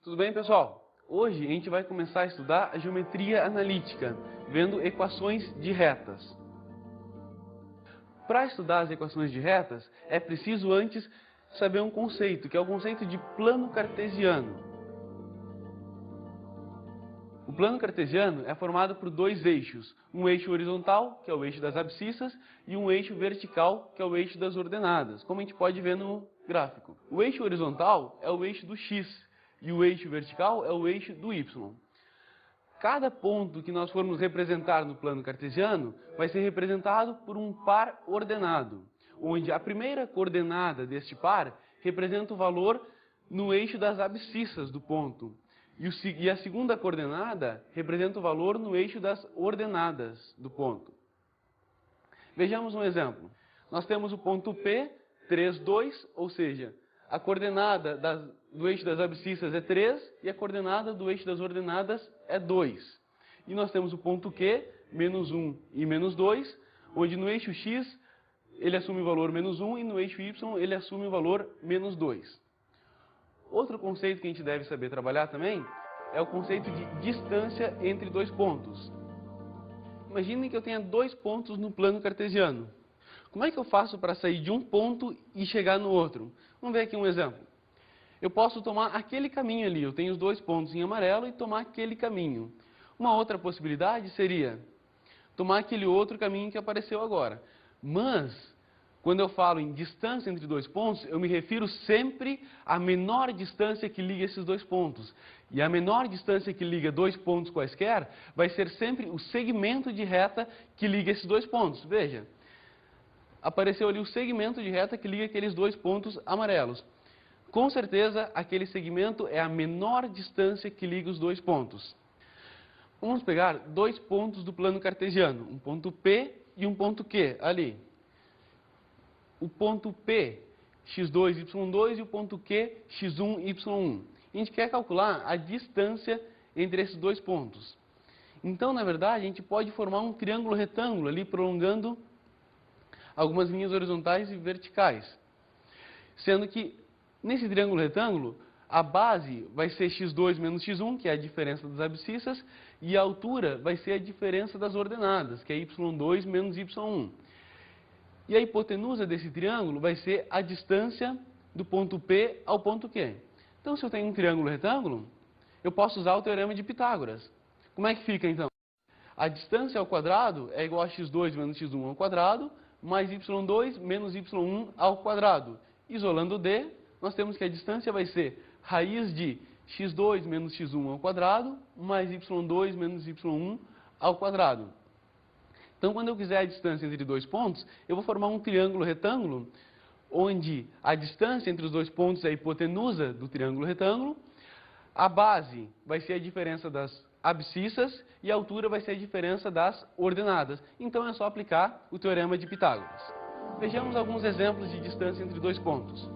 Tudo bem, pessoal? Hoje a gente vai começar a estudar a geometria analítica, vendo equações de retas. Para estudar as equações de retas, é preciso antes saber um conceito, que é o conceito de plano cartesiano. O plano cartesiano é formado por dois eixos, um eixo horizontal, que é o eixo das abscissas, e um eixo vertical, que é o eixo das ordenadas, como a gente pode ver no gráfico. O eixo horizontal é o eixo do x, e o eixo vertical é o eixo do y. Cada ponto que nós formos representar no plano cartesiano vai ser representado por um par ordenado, onde a primeira coordenada deste par representa o valor no eixo das abscissas do ponto, e a segunda coordenada representa o valor no eixo das ordenadas do ponto. Vejamos um exemplo. Nós temos o ponto P, 3, 2, ou seja, a coordenada do eixo das abscissas é 3 e a coordenada do eixo das ordenadas é 2. E nós temos o ponto Q, menos 1 e menos 2, onde no eixo X ele assume o valor menos 1 e no eixo Y ele assume o valor menos 2. Outro conceito que a gente deve saber trabalhar também é o conceito de distância entre dois pontos. Imaginem que eu tenha dois pontos no plano cartesiano. Como é que eu faço para sair de um ponto e chegar no outro? Vamos ver aqui um exemplo. Eu posso tomar aquele caminho ali, eu tenho os dois pontos em amarelo e tomar aquele caminho. Uma outra possibilidade seria tomar aquele outro caminho que apareceu agora. Mas, quando eu falo em distância entre dois pontos, eu me refiro sempre à menor distância que liga esses dois pontos. E a menor distância que liga dois pontos quaisquer vai ser sempre o segmento de reta que liga esses dois pontos. Veja, apareceu ali o segmento de reta que liga aqueles dois pontos amarelos. Com certeza, aquele segmento é a menor distância que liga os dois pontos. Vamos pegar dois pontos do plano cartesiano, um ponto P e um ponto Q, ali. O ponto P, x2, y2 e o ponto Q, x1, y1. A gente quer calcular a distância entre esses dois pontos. Então, na verdade, a gente pode formar um triângulo retângulo ali, prolongando algumas linhas horizontais e verticais. Sendo que, nesse triângulo retângulo, a base vai ser x2 menos x1, que é a diferença das abscissas, e a altura vai ser a diferença das ordenadas, que é y2 menos y1. E a hipotenusa desse triângulo vai ser a distância do ponto P ao ponto Q. Então, se eu tenho um triângulo retângulo, eu posso usar o teorema de Pitágoras. Como é que fica, então? A distância ao quadrado é igual a x2 menos x1 ao quadrado, mais y2 menos y1 ao quadrado. Isolando o d, nós temos que a distância vai ser raiz de x2 menos x1 ao quadrado, mais y2 menos y1 ao quadrado. Então, quando eu quiser a distância entre dois pontos, eu vou formar um triângulo retângulo, onde a distância entre os dois pontos é a hipotenusa do triângulo retângulo, a base vai ser a diferença das abscissas e a altura vai ser a diferença das ordenadas. Então, é só aplicar o teorema de Pitágoras. Vejamos alguns exemplos de distância entre dois pontos.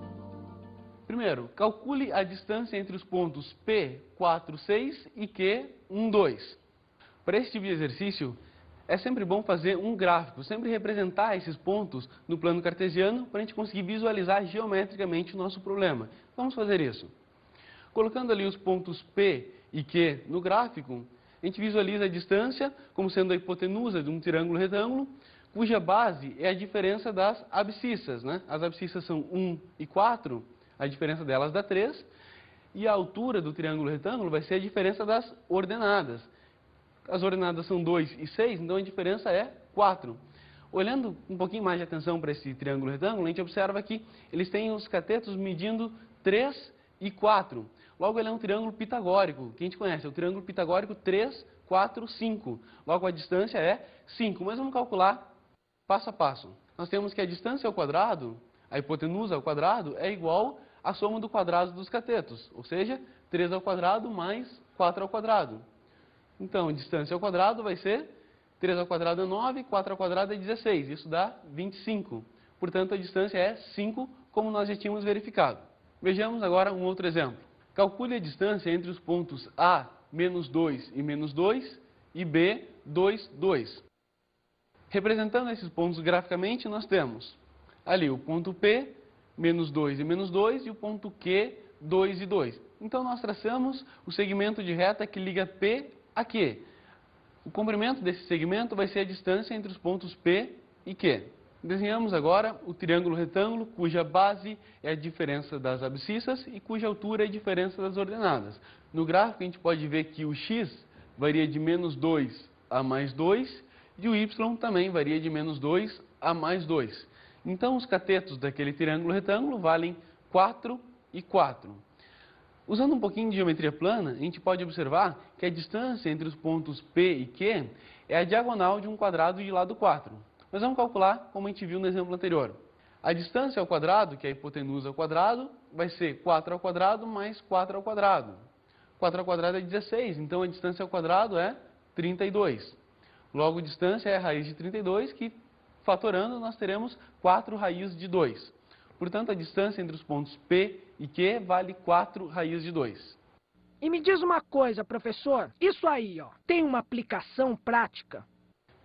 Primeiro, calcule a distância entre os pontos P, 4, 6 e Q, 1, 2. Para esse tipo de exercício, é sempre bom fazer um gráfico, sempre representar esses pontos no plano cartesiano para a gente conseguir visualizar geometricamente o nosso problema. Vamos fazer isso. Colocando ali os pontos P e Q no gráfico, a gente visualiza a distância como sendo a hipotenusa de um triângulo retângulo, cuja base é a diferença das abscissas, né? As abscissas são 1 e 4, a diferença delas dá 3, e a altura do triângulo retângulo vai ser a diferença das ordenadas. As ordenadas são 2 e 6, então a diferença é 4. Olhando um pouquinho mais de atenção para esse triângulo retângulo, a gente observa que eles têm os catetos medindo 3 e 4. Logo, ele é um triângulo pitagórico, que a gente conhece, é o triângulo pitagórico 3, 4, 5. Logo, a distância é 5, mas vamos calcular passo a passo. Nós temos que a distância ao quadrado, a hipotenusa ao quadrado, é igual à soma do quadrado dos catetos, ou seja, 3 ao quadrado mais 4 ao quadrado. Então, a distância ao quadrado vai ser 3 ao quadrado é 9, 4 ao quadrado é 16. Isso dá 25. Portanto, a distância é 5, como nós já tínhamos verificado. Vejamos agora um outro exemplo. Calcule a distância entre os pontos A, menos 2 e menos 2, e B, 2, 2. Representando esses pontos graficamente, nós temos ali o ponto P, menos 2 e menos 2, e o ponto Q, 2 e 2. Então, nós traçamos o segmento de reta que liga P a Q. O comprimento desse segmento vai ser a distância entre os pontos P e Q. Desenhamos agora o triângulo retângulo, cuja base é a diferença das abscissas e cuja altura é a diferença das ordenadas. No gráfico, a gente pode ver que o x varia de menos 2 a mais 2 e o y também varia de menos 2 a mais 2. Então, os catetos daquele triângulo retângulo valem 4 e 4. Usando um pouquinho de geometria plana, a gente pode observar que a distância entre os pontos P e Q é a diagonal de um quadrado de lado 4. Nós vamos calcular como a gente viu no exemplo anterior. A distância ao quadrado, que é a hipotenusa ao quadrado, vai ser 4 ao quadrado mais 4 ao quadrado. 4 ao quadrado é 16, então a distância ao quadrado é 32. Logo, a distância é a raiz de 32, que fatorando nós teremos 4 raiz de 2. Portanto, a distância entre os pontos P e Q vale 4 raiz de 2. E me diz uma coisa, professor, isso aí, ó, tem uma aplicação prática?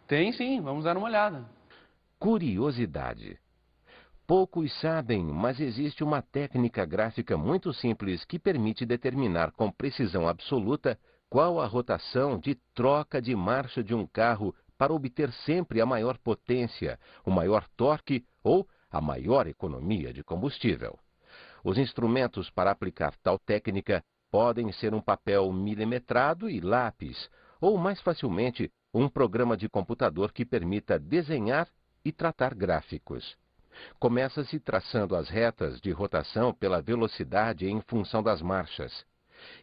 Tem sim, vamos dar uma olhada. Curiosidade. Poucos sabem, mas existe uma técnica gráfica muito simples que permite determinar com precisão absoluta qual a rotação de troca de marcha de um carro para obter sempre a maior potência, o maior torque ou a maior economia de combustível. Os instrumentos para aplicar tal técnica podem ser um papel milimetrado e lápis, ou mais facilmente, um programa de computador que permita desenhar e tratar gráficos. Começa-se traçando as retas de rotação pela velocidade em função das marchas.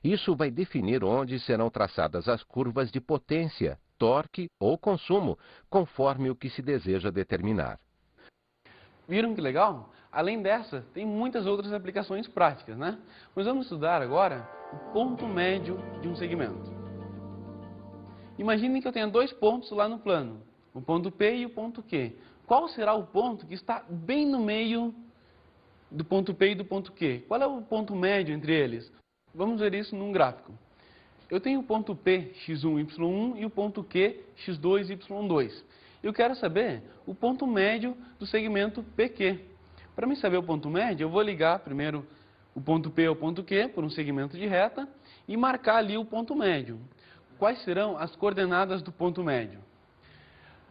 Isso vai definir onde serão traçadas as curvas de potência, torque ou consumo, conforme o que se deseja determinar. Viram que legal? Além dessa, tem muitas outras aplicações práticas, né? Mas vamos estudar agora o ponto médio de um segmento. Imaginem que eu tenha dois pontos lá no plano, o ponto P e o ponto Q. Qual será o ponto que está bem no meio do ponto P e do ponto Q? Qual é o ponto médio entre eles? Vamos ver isso num gráfico. Eu tenho o ponto P, x1, y1 e o ponto Q, x2, y2. Eu quero saber o ponto médio do segmento PQ. Para mim saber o ponto médio, eu vou ligar primeiro o ponto P ao ponto Q por um segmento de reta e marcar ali o ponto médio. Quais serão as coordenadas do ponto médio?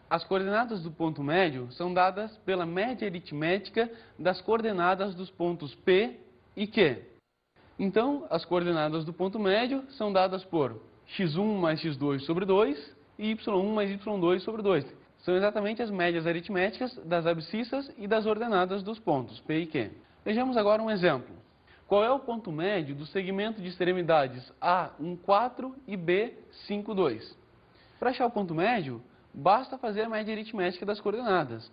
As coordenadas do ponto médio são dadas pela média aritmética das coordenadas dos pontos P e Q. Então, as coordenadas do ponto médio são dadas por x1 mais x2 sobre 2 e y1 mais y2 sobre 2. São exatamente as médias aritméticas das abscissas e das ordenadas dos pontos P e Q. Vejamos agora um exemplo. Qual é o ponto médio do segmento de extremidades A, 1,4 e B, 5,2? Para achar o ponto médio, basta fazer a média aritmética das coordenadas.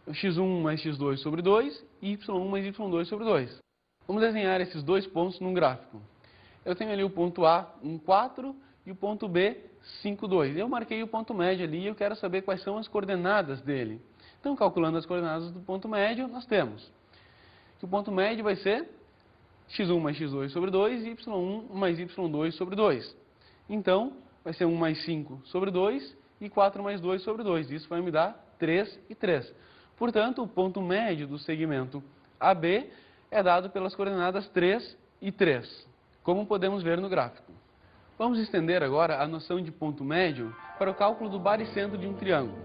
x1 mais x2 sobre 2 e y1 mais y2 sobre 2. Vamos desenhar esses dois pontos num gráfico. Eu tenho ali o ponto A, 1,4 e o ponto B, 5,2. Eu marquei o ponto médio ali e eu quero saber quais são as coordenadas dele. Então, calculando as coordenadas do ponto médio, nós temos que o ponto médio vai ser x1 mais x2 sobre 2 e y1 mais y2 sobre 2. Então, vai ser 1 mais 5 sobre 2 e 4 mais 2 sobre 2. Isso vai me dar 3 e 3. Portanto, o ponto médio do segmento AB é dado pelas coordenadas 3 e 3, como podemos ver no gráfico. Vamos estender agora a noção de ponto médio para o cálculo do baricentro de um triângulo.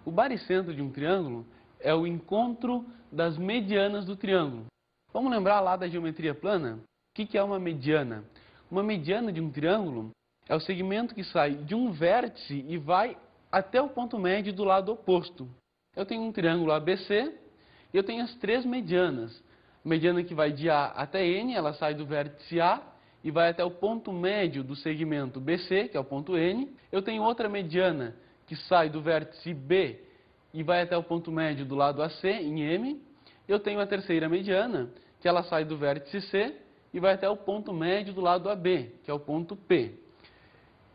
O baricentro de um triângulo é o encontro das medianas do triângulo. Vamos lembrar lá da geometria plana? O que é uma mediana? Uma mediana de um triângulo é o segmento que sai de um vértice e vai até o ponto médio do lado oposto. Eu tenho um triângulo ABC e eu tenho as três medianas. A mediana que vai de A até N, ela sai do vértice A e vai até o ponto médio do segmento BC, que é o ponto N. Eu tenho outra mediana que sai do vértice B e vai até o ponto médio do lado AC, em M. Eu tenho a terceira mediana, que ela sai do vértice C e vai até o ponto médio do lado AB, que é o ponto P.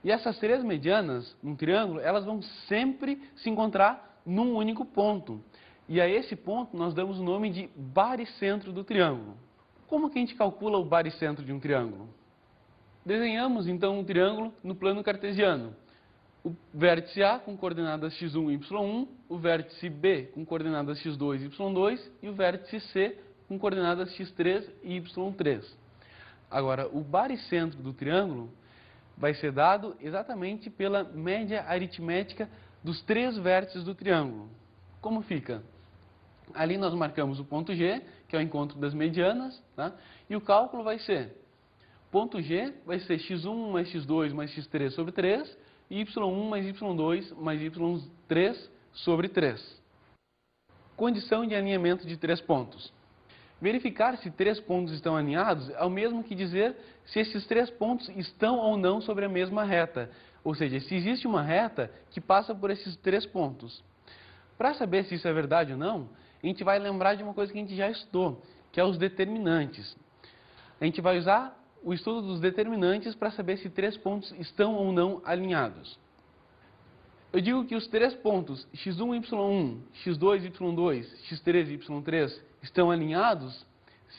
E essas três medianas, num triângulo, elas vão sempre se encontrar num único ponto. E a esse ponto nós damos o nome de baricentro do triângulo. Como que a gente calcula o baricentro de um triângulo? Desenhamos então um triângulo no plano cartesiano. O vértice A com coordenadas x1 e y1, o vértice B com coordenadas x2 e y2 e o vértice C com coordenadas x3 e y3. Agora, o baricentro do triângulo vai ser dado exatamente pela média aritmética dos 3 vértices do triângulo. Como fica? Ali nós marcamos o ponto G, que é o encontro das medianas, tá? E o cálculo vai ser, ponto G vai ser x1 mais x2 mais x3 sobre 3, e y1 mais y2 mais y3 sobre 3. Condição de alinhamento de 3 pontos. Verificar se 3 pontos estão alinhados é o mesmo que dizer se esses 3 pontos estão ou não sobre a mesma reta. Ou seja, se existe uma reta que passa por esses 3 pontos. Para saber se isso é verdade ou não, a gente vai lembrar de uma coisa que a gente já estudou, que é os determinantes. A gente vai usar o estudo dos determinantes para saber se 3 pontos estão ou não alinhados. Eu digo que os 3 pontos x1, y1, x2, y2, x3 e y3 estão alinhados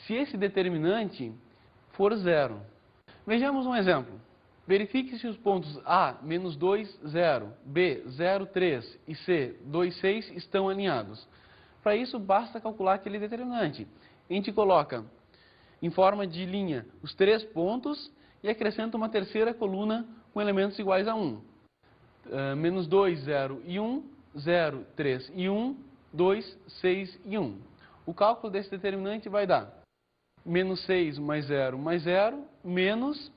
se esse determinante for zero. Vejamos um exemplo. Verifique se os pontos A, menos 2, 0, B, 0, 3 e C, 2, 6 estão alinhados. Para isso, basta calcular aquele determinante. A gente coloca em forma de linha os 3 pontos e acrescenta uma terceira coluna com elementos iguais a 1. Menos 2, 0 e 1, 0, 3 e 1, 2, 6 e 1. O cálculo desse determinante vai dar menos 6 mais 0 mais 0, menos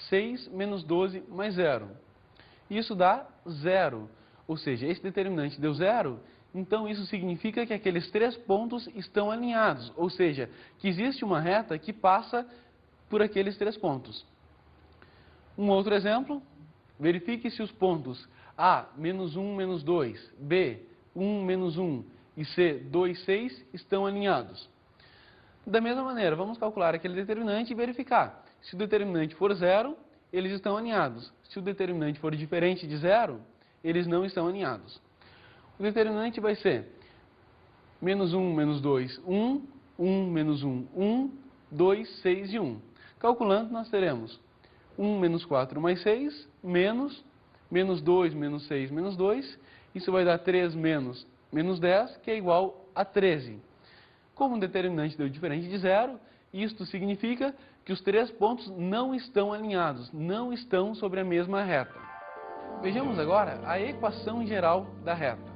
6 menos 12 mais 0. Isso dá 0. Ou seja, esse determinante deu 0, então isso significa que aqueles 3 pontos estão alinhados. Ou seja, que existe uma reta que passa por aqueles 3 pontos. Um outro exemplo, verifique se os pontos A, menos 1, menos 2, B, 1, menos 1 e C, 2, 6 estão alinhados. Da mesma maneira, vamos calcular aquele determinante e verificar. Se o determinante for 0, eles estão alinhados. Se o determinante for diferente de 0, eles não estão alinhados. O determinante vai ser menos 1, menos 2, 1, 1, menos 1, 1, 2, 6 e 1. Calculando, nós teremos 1 menos 4 mais 6, menos 2, menos 6, menos 2. Isso vai dar 3 menos 10, que é igual a 13. Como o determinante deu diferente de 0, isto significa que os 3 pontos não estão alinhados, não estão sobre a mesma reta. Vejamos agora a equação geral da reta.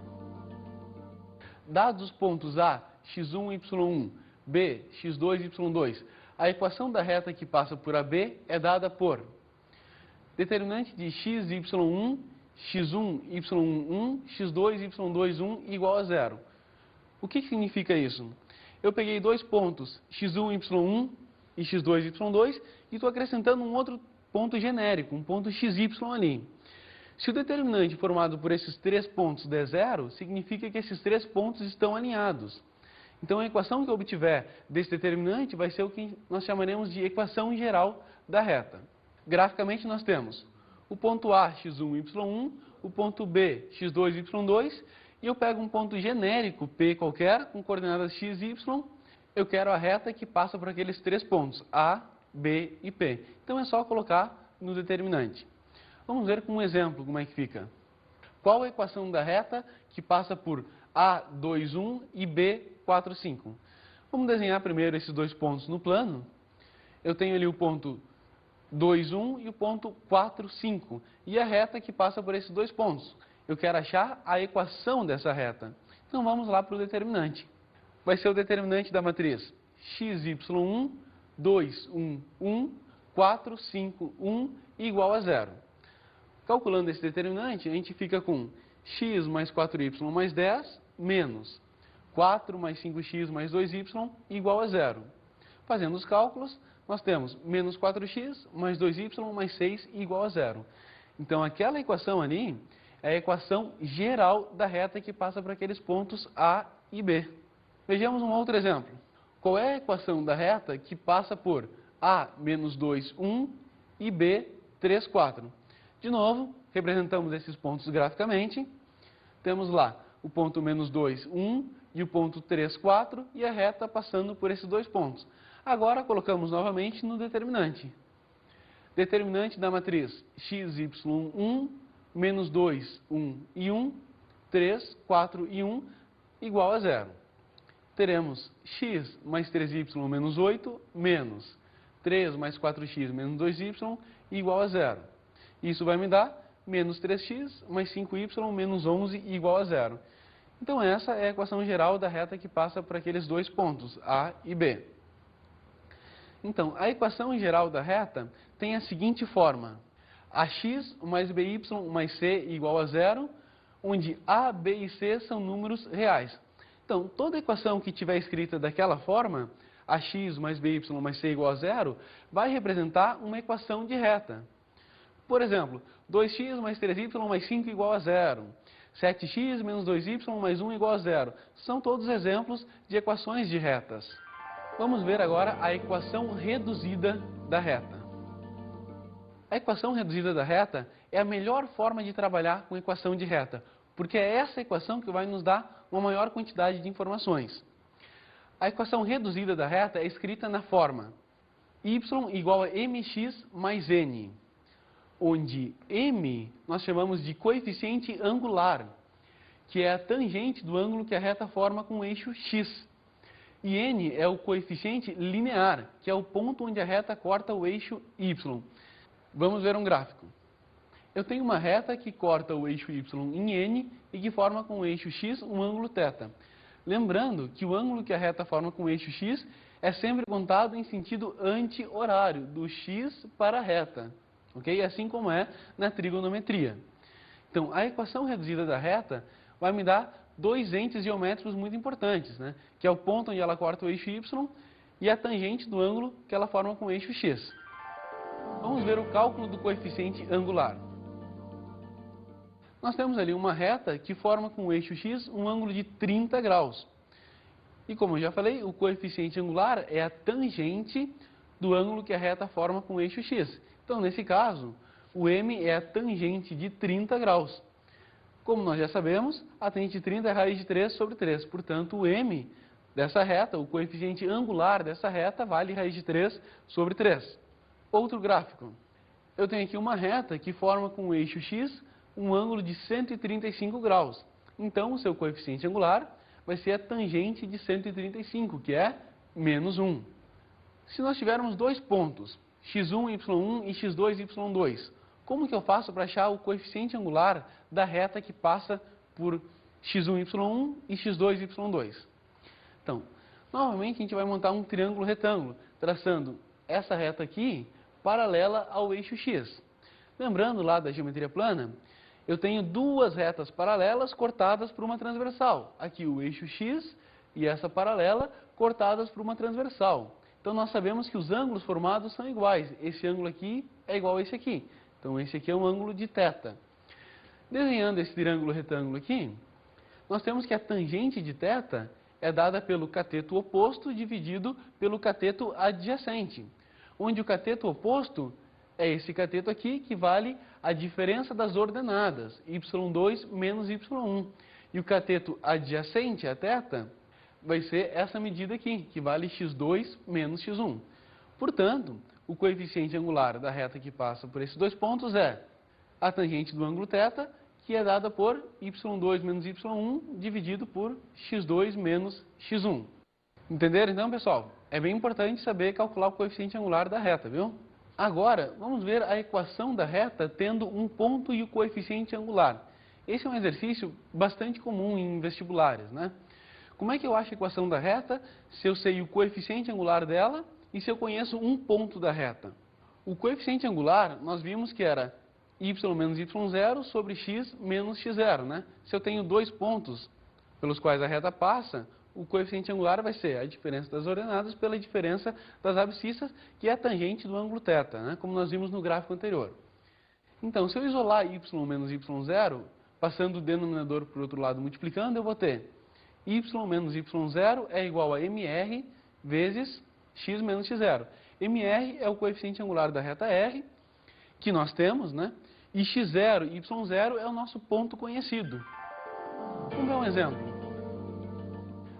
Dados os pontos A, x1, y1, B, x2, y2, a equação da reta que passa por AB é dada por determinante de x, y1, x1, y1, x2, y2, 1 igual a 0. O que significa isso? Eu peguei 2 pontos, x1, y1 e x2, y2, e estou acrescentando um outro ponto genérico, um ponto xy ali. Se o determinante formado por esses 3 pontos der 0, significa que esses 3 pontos estão alinhados. Então a equação que eu obtiver desse determinante vai ser o que nós chamaremos de equação geral da reta. Graficamente nós temos o ponto A, x1, y1, o ponto B, x2, y2, e eu pego um ponto genérico, P qualquer, com coordenadas x e y, eu quero a reta que passa por aqueles 3 pontos, A, B e P. Então é só colocar no determinante. Vamos ver com um exemplo como é que fica. Qual a equação da reta que passa por A, 2, 1 e B, 4, 5? Vamos desenhar primeiro esses 2 pontos no plano. Eu tenho ali o ponto 2, 1 e o ponto 4, 5. E a reta que passa por esses 2 pontos. Eu quero achar a equação dessa reta. Então vamos lá para o determinante. Vai ser o determinante da matriz xy1, 2, 1, 1, 4, 5, 1 igual a 0. Calculando esse determinante, a gente fica com x mais 4y mais 10 menos 4 mais 5x mais 2y igual a 0. Fazendo os cálculos, nós temos menos 4x mais 2y mais 6 igual a 0. Então aquela equação ali é a equação geral da reta que passa por aqueles pontos A e B. Vejamos um outro exemplo. Qual é a equação da reta que passa por A, menos 2, 1 e B, 3, 4? De novo, representamos esses pontos graficamente. Temos lá o ponto menos 2, 1 e o ponto 3, 4 e a reta passando por esses 2 pontos. Agora colocamos novamente no determinante. Determinante da matriz xy1, menos 2, 1 e 1, 3, 4 e 1 igual a 0. teremos x mais 3y menos 8 menos 3 mais 4x menos 2y igual a zero. Isso vai me dar menos 3x mais 5y menos 11 igual a zero. Então essa é a equação geral da reta que passa por aqueles dois pontos, A e B. Então, a equação geral da reta tem a seguinte forma: ax mais by mais c igual a zero, onde a, b e c são números reais. Então, toda equação que tiver escrita daquela forma, ax mais by mais c igual a zero, vai representar uma equação de reta. Por exemplo, 2x mais 3y mais 5 igual a zero, 7x menos 2y mais 1 igual a zero. São todos exemplos de equações de retas. Vamos ver agora a equação reduzida da reta. A equação reduzida da reta é a melhor forma de trabalhar com equação de reta, porque é essa equação que vai nos dar uma maior quantidade de informações. A equação reduzida da reta é escrita na forma y igual a mx mais n, onde m nós chamamos de coeficiente angular, que é a tangente do ângulo que a reta forma com o eixo x. E n é o coeficiente linear, que é o ponto onde a reta corta o eixo y. Vamos ver um gráfico. Eu tenho uma reta que corta o eixo y em n e que forma com o eixo x um ângulo θ. Lembrando que o ângulo que a reta forma com o eixo x é sempre contado em sentido anti-horário, do x para a reta. Okay? Assim como é na trigonometria. Então, a equação reduzida da reta vai me dar dois entes geométricos muito importantes, né? Que é o ponto onde ela corta o eixo y e a tangente do ângulo que ela forma com o eixo x. Vamos ver o cálculo do coeficiente angular. Nós temos ali uma reta que forma com o eixo x um ângulo de 30 graus. E como eu já falei, o coeficiente angular é a tangente do ângulo que a reta forma com o eixo x. Então, nesse caso, o m é a tangente de 30 graus. Como nós já sabemos, a tangente de 30 é raiz de 3 sobre 3. Portanto, o m dessa reta, o coeficiente angular dessa reta, vale raiz de 3 sobre 3. Outro gráfico. Eu tenho aqui uma reta que forma com o eixo x um ângulo de 135 graus. Então, o seu coeficiente angular vai ser a tangente de 135, que é menos 1. Se nós tivermos dois pontos, x1, y1 e x2, y2, como que eu faço para achar o coeficiente angular da reta que passa por x1, y1 e x2, y2? Então, novamente a gente vai montar um triângulo retângulo, traçando essa reta aqui paralela ao eixo x. Lembrando lá da geometria plana, eu tenho duas retas paralelas cortadas por uma transversal. Aqui o eixo x e essa paralela cortadas por uma transversal. Então nós sabemos que os ângulos formados são iguais. Esse ângulo aqui é igual a esse aqui. Então esse aqui é um ângulo de θ. Desenhando esse triângulo retângulo aqui, nós temos que a tangente de θ é dada pelo cateto oposto dividido pelo cateto adjacente, onde o cateto oposto é esse cateto aqui, que vale a diferença das ordenadas, y2 menos y1. E o cateto adjacente a θ vai ser essa medida aqui, que vale x2 menos x1. Portanto, o coeficiente angular da reta que passa por esses dois pontos é a tangente do ângulo θ, que é dada por y2 menos y1 dividido por x2 menos x1. Entenderam então, pessoal? É bem importante saber calcular o coeficiente angular da reta, viu? Agora, vamos ver a equação da reta tendo um ponto e o coeficiente angular. Esse é um exercício bastante comum em vestibulares, né? Como é que eu acho a equação da reta se eu sei o coeficiente angular dela e se eu conheço um ponto da reta? O coeficiente angular, nós vimos que era y menos y0 sobre x menos x0, né? Se eu tenho dois pontos pelos quais a reta passa, o coeficiente angular vai ser a diferença das ordenadas pela diferença das abscissas, que é a tangente do ângulo θ, né? Como nós vimos no gráfico anterior. Então, se eu isolar y menos y0, passando o denominador para o outro lado multiplicando, eu vou ter y menos y0 é igual a mr vezes x menos x0. mr é o coeficiente angular da reta r, que nós temos, né? E x0 e y0 é o nosso ponto conhecido. Vamos ver um exemplo.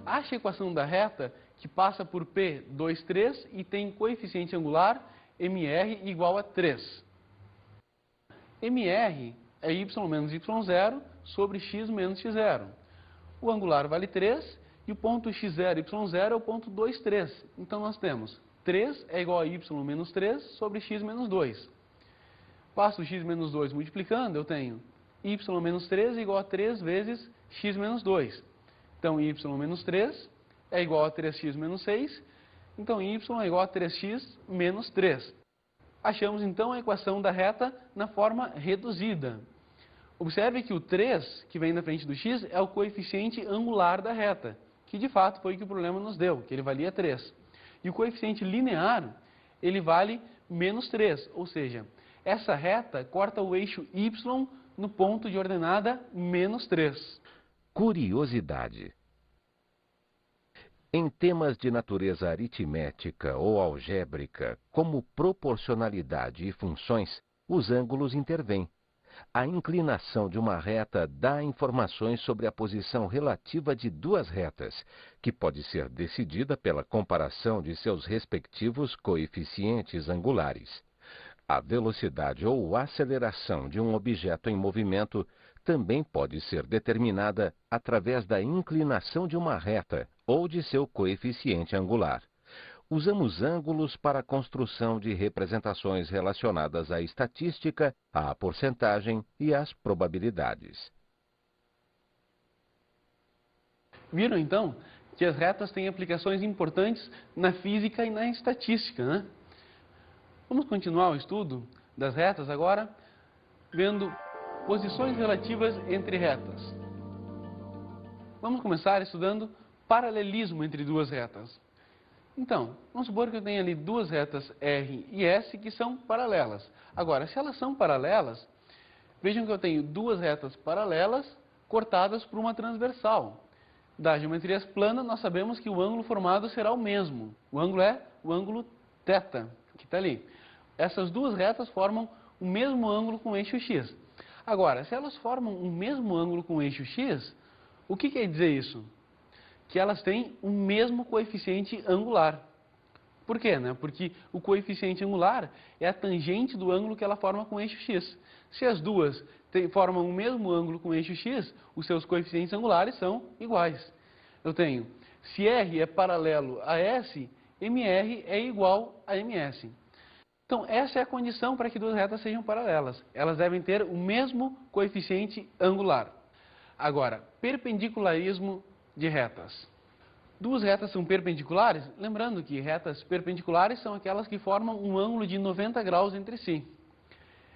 Ache a equação da reta que passa por P, 2, 3 e tem coeficiente angular mr igual a 3. mr é y menos y0 sobre x menos x0. O angular vale 3 E o ponto x0, y0 é o ponto 2, 3. Então nós temos 3 é igual a y menos 3 sobre x menos 2. Passo o x menos 2 multiplicando, eu tenho y menos 3 é igual a 3 vezes x menos 2. Então y menos 3 é igual a 3x menos 6. Então y é igual a 3x menos 3. Achamos então a equação da reta na forma reduzida. Observe que o 3, que vem na frente do x, é o coeficiente angular da reta, que de fato foi o que o problema nos deu, que ele valia 3. E o coeficiente linear, ele vale menos 3, ou seja, essa reta corta o eixo y no ponto de ordenada menos 3. Curiosidade. Em temas de natureza aritmética ou algébrica, como proporcionalidade e funções, os ângulos intervêm. A inclinação de uma reta dá informações sobre a posição relativa de duas retas, que pode ser decidida pela comparação de seus respectivos coeficientes angulares. A velocidade ou aceleração de um objeto em movimento também pode ser determinada através da inclinação de uma reta ou de seu coeficiente angular. Usamos ângulos para a construção de representações relacionadas à estatística, à porcentagem e às probabilidades. Viram então que as retas têm aplicações importantes na física e na estatística, né? Vamos continuar o estudo das retas agora, vendo posições relativas entre retas. Vamos começar estudando paralelismo entre duas retas. Então, vamos supor que eu tenha ali duas retas R e S que são paralelas. Agora, se elas são paralelas, vejam que eu tenho duas retas paralelas cortadas por uma transversal. Das geometrias planas, nós sabemos que o ângulo formado será o mesmo. O ângulo é o ângulo θ, que está ali. Essas duas retas formam o mesmo ângulo com o eixo x. Agora, se elas formam o mesmo ângulo com o eixo x, o que quer dizer isso? Que elas têm o mesmo coeficiente angular. Por quê? Porque o coeficiente angular é a tangente do ângulo que ela forma com o eixo x. Se as duas formam o mesmo ângulo com o eixo x, os seus coeficientes angulares são iguais. Eu tenho, se R é paralelo a S, MR é igual a MS. Então, essa é a condição para que duas retas sejam paralelas. Elas devem ter o mesmo coeficiente angular. Agora, perpendicularismo de retas. Duas retas são perpendiculares, lembrando que retas perpendiculares são aquelas que formam um ângulo de 90 graus entre si.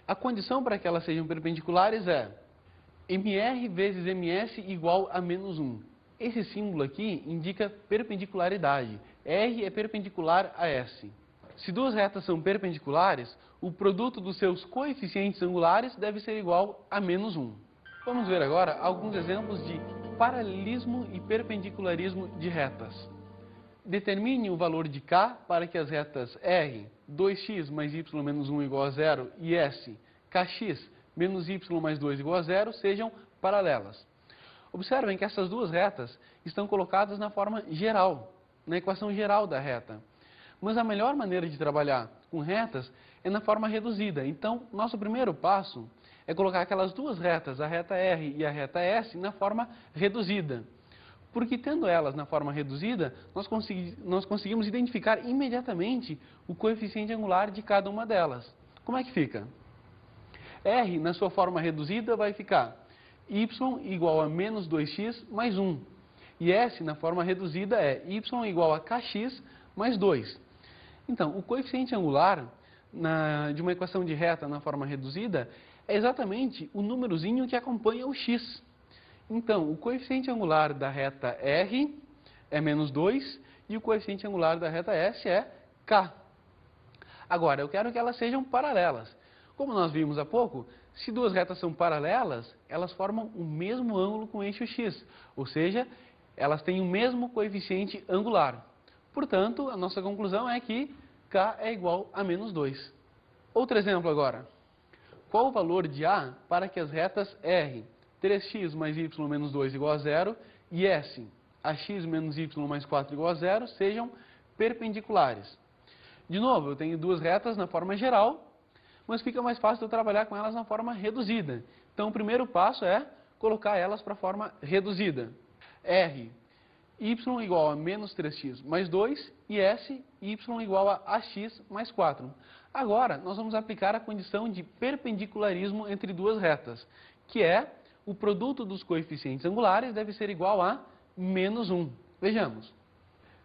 A condição para que elas sejam perpendiculares é MR vezes MS igual a menos 1. Esse símbolo aqui indica perpendicularidade. R é perpendicular a S. Se duas retas são perpendiculares, o produto dos seus coeficientes angulares deve ser igual a menos 1. Vamos ver agora alguns exemplos de paralelismo e perpendicularismo de retas. Determine o valor de K para que as retas R, 2x mais y menos 1 igual a 0 e S, kx menos y mais 2 igual a 0 sejam paralelas. Observem que essas duas retas estão colocadas na forma geral, na equação geral da reta. Mas a melhor maneira de trabalhar com retas é na forma reduzida. Então, nosso primeiro passo é colocar aquelas duas retas, a reta R e a reta S, na forma reduzida. Porque tendo elas na forma reduzida, nós conseguimos identificar imediatamente o coeficiente angular de cada uma delas. Como é que fica? R, na sua forma reduzida, vai ficar y igual a menos 2x mais 1. E S, na forma reduzida, é y igual a kx mais 2. Então, o coeficiente angular de uma equação de reta na forma reduzida é exatamente o númerozinho que acompanha o x. Então, o coeficiente angular da reta R é menos 2 e o coeficiente angular da reta S é K. Agora, eu quero que elas sejam paralelas. Como nós vimos há pouco, se duas retas são paralelas, elas formam o mesmo ângulo com o eixo x, ou seja, elas têm o mesmo coeficiente angular. Portanto, a nossa conclusão é que K é igual a menos 2. Outro exemplo agora. Qual o valor de A para que as retas R, 3x mais y menos 2 igual a 0, e S, ax menos y mais 4 igual a 0, sejam perpendiculares? De novo, eu tenho duas retas na forma geral, mas fica mais fácil eu trabalhar com elas na forma reduzida. Então, o primeiro passo é colocar elas para a forma reduzida. R, y igual a menos 3x mais 2 e s, y igual a ax mais 4. Agora, nós vamos aplicar a condição de perpendicularismo entre duas retas, que é o produto dos coeficientes angulares deve ser igual a menos 1. Vejamos,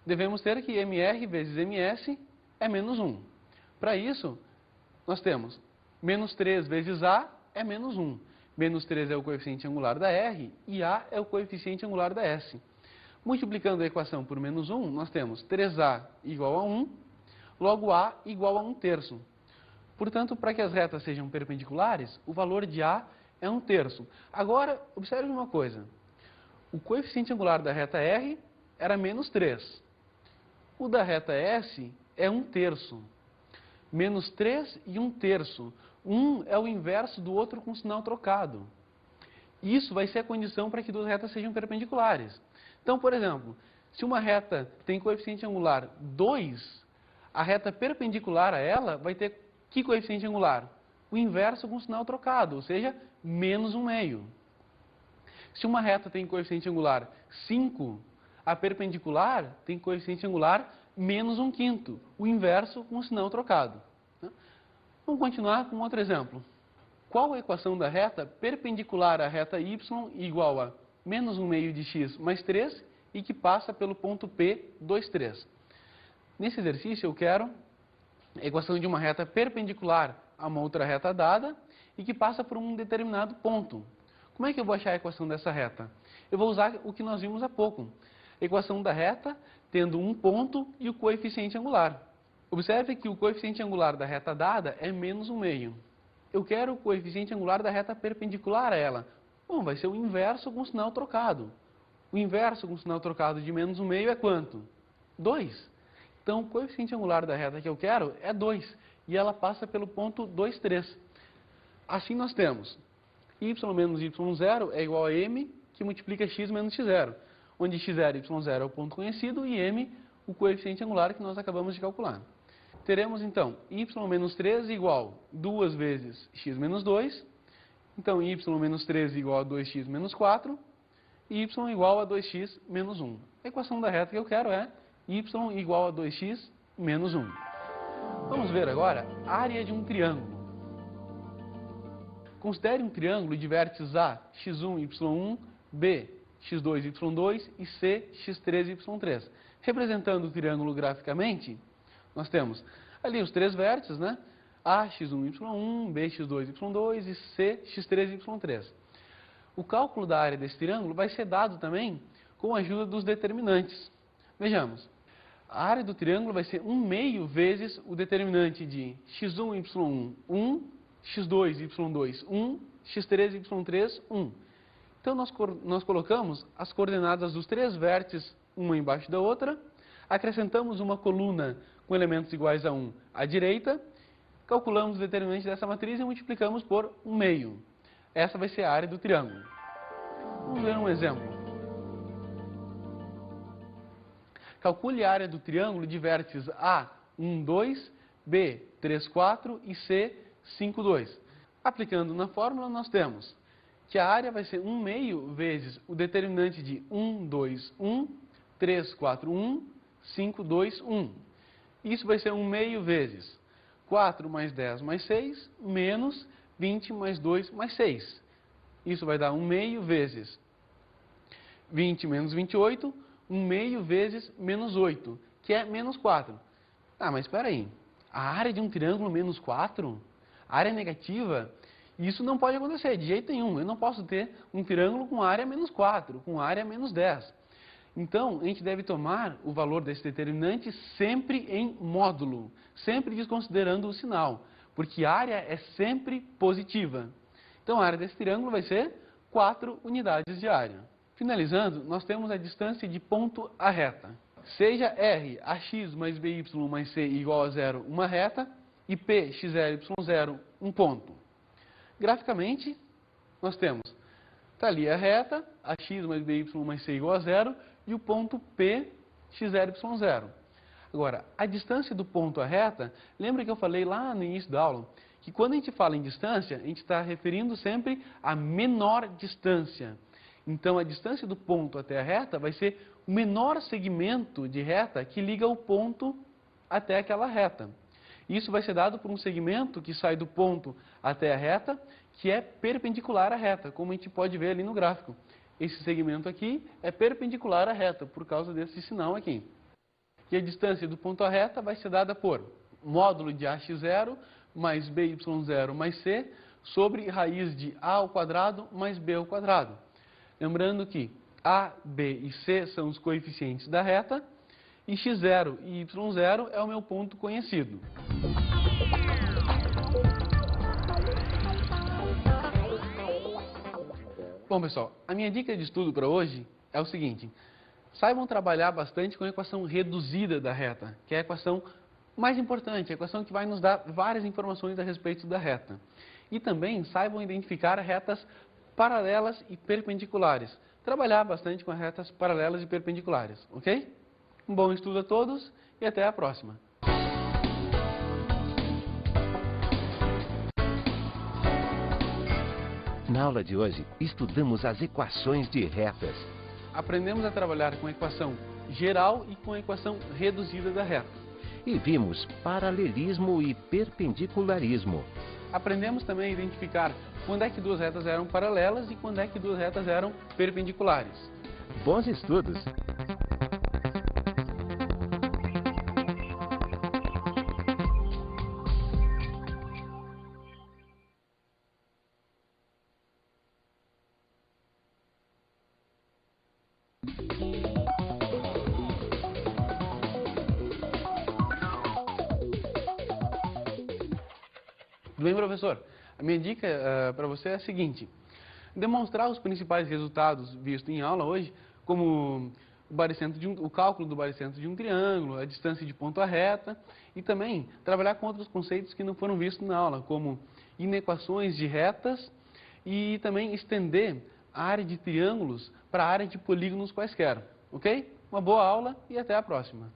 devemos ter que mr vezes ms é menos 1. Para isso, nós temos menos 3 vezes a é menos 1. Menos 3 é o coeficiente angular da R e a é o coeficiente angular da S. Multiplicando a equação por menos 1, nós temos 3a igual a 1, logo a igual a 1/3. Portanto, para que as retas sejam perpendiculares, o valor de a é 1/3. Agora, observe uma coisa. O coeficiente angular da reta R era menos 3. O da reta S é 1/3. Menos 3 e 1/3. 1 é o inverso do outro com sinal trocado. Isso vai ser a condição para que duas retas sejam perpendiculares. Então, por exemplo, se uma reta tem coeficiente angular 2, a reta perpendicular a ela vai ter que coeficiente angular? O inverso com sinal trocado, ou seja, menos 1/2. Se uma reta tem coeficiente angular 5, a perpendicular tem coeficiente angular menos 1/5, o inverso com sinal trocado. Vamos continuar com outro exemplo. Qual a equação da reta perpendicular à reta y igual a menos 1/2 de x mais 3 e que passa pelo ponto P, 2, 3? Nesse exercício eu quero a equação de uma reta perpendicular a uma outra reta dada e que passa por um determinado ponto. Como é que eu vou achar a equação dessa reta? Eu vou usar o que nós vimos há pouco. A equação da reta tendo um ponto e o coeficiente angular. Observe que o coeficiente angular da reta dada é menos 1/2. Eu quero o coeficiente angular da reta perpendicular a ela. Bom, vai ser o inverso com sinal trocado. O inverso com sinal trocado de menos 1/2 é quanto? 2. Então, o coeficiente angular da reta que eu quero é 2. E ela passa pelo ponto 2, 3. Assim nós temos y menos y0 é igual a m, que multiplica x menos x0. Onde x0 e y0 é o ponto conhecido e m, o coeficiente angular que nós acabamos de calcular. Teremos, então, y menos 3 igual a 2 vezes x menos 2. Então, y menos 3 igual a 2x menos 4. E y igual a 2x menos 1. A equação da reta que eu quero é y igual a 2x menos 1. Vamos ver agora a área de um triângulo. Considere um triângulo de vértices A, x1, y1, B, x2, y2 e C, x3, y3. Representando o triângulo graficamente, nós temos ali os três vértices, né? A, x1, y1, B, x2, y2 e C, x3, y3. O cálculo da área desse triângulo vai ser dado também com a ajuda dos determinantes. Vejamos, a área do triângulo vai ser 1/2 vezes o determinante de x1, y1, 1, x2, y2, 1, x3, y3, 1. Então, nós colocamos as coordenadas dos três vértices, uma embaixo da outra, acrescentamos uma coluna com elementos iguais a 1 à direita, calculamos o determinante dessa matriz e multiplicamos por 1/2. Essa vai ser a área do triângulo. Vamos ver um exemplo. Calcule a área do triângulo de vértices A, 1, 2, B, 3, 4 e C, 5, 2. Aplicando na fórmula, nós temos que a área vai ser 1/2 vezes o determinante de 1, 2, 1, 3, 4, 1, 5, 2, 1. Isso vai ser 1/2 vezes 4 mais 10 mais 6, menos 20 mais 2 mais 6. Isso vai dar 1/2 vezes 20 menos 28, 1/2 vezes menos 8, que é menos 4. Ah, mas espera aí. A área de um triângulo menos 4? A área negativa? Isso não pode acontecer de jeito nenhum. Eu não posso ter um triângulo com área menos 4, com área menos 10. Então, a gente deve tomar o valor desse determinante sempre em módulo, sempre desconsiderando o sinal, porque a área é sempre positiva. Então, a área desse triângulo vai ser 4 unidades de área. Finalizando, nós temos a distância de ponto à reta. Seja R, ax mais by mais c igual a 0, uma reta, e P, x0, y0, um ponto. Graficamente, nós temos, está ali a reta, ax mais by mais c igual a 0, e o ponto P, x0, y0. Agora, a distância do ponto à reta, lembra que eu falei lá no início da aula, que quando a gente fala em distância, a gente está referindo sempre à menor distância. Então, a distância do ponto até a reta vai ser o menor segmento de reta que liga o ponto até aquela reta. Isso vai ser dado por um segmento que sai do ponto até a reta, que é perpendicular à reta, como a gente pode ver ali no gráfico. Esse segmento aqui é perpendicular à reta, por causa desse sinal aqui. E a distância do ponto à reta vai ser dada por módulo de ax0 mais by0 mais c sobre raiz de a ao quadrado mais b ao quadrado. Lembrando que a, b e c são os coeficientes da reta e x0 e y0 é o meu ponto conhecido. Bom, pessoal, a minha dica de estudo para hoje é o seguinte: saibam trabalhar bastante com a equação reduzida da reta, que é a equação mais importante, a equação que vai nos dar várias informações a respeito da reta. E também saibam identificar retas paralelas e perpendiculares. Trabalhar bastante com as retas paralelas e perpendiculares, ok? Um bom estudo a todos e até a próxima. Na aula de hoje, estudamos as equações de retas. Aprendemos a trabalhar com a equação geral e com a equação reduzida da reta. E vimos paralelismo e perpendicularismo. Aprendemos também a identificar quando é que duas retas eram paralelas e quando é que duas retas eram perpendiculares. Bons estudos! Tudo bem, professor? A minha dica para você é a seguinte: demonstrar os principais resultados vistos em aula hoje, como o cálculo do baricentro de um triângulo, a distância de ponto à reta, e também trabalhar com outros conceitos que não foram vistos na aula, como inequações de retas e também estender a área de triângulos para a área de polígonos quaisquer. Ok? Uma boa aula e até a próxima.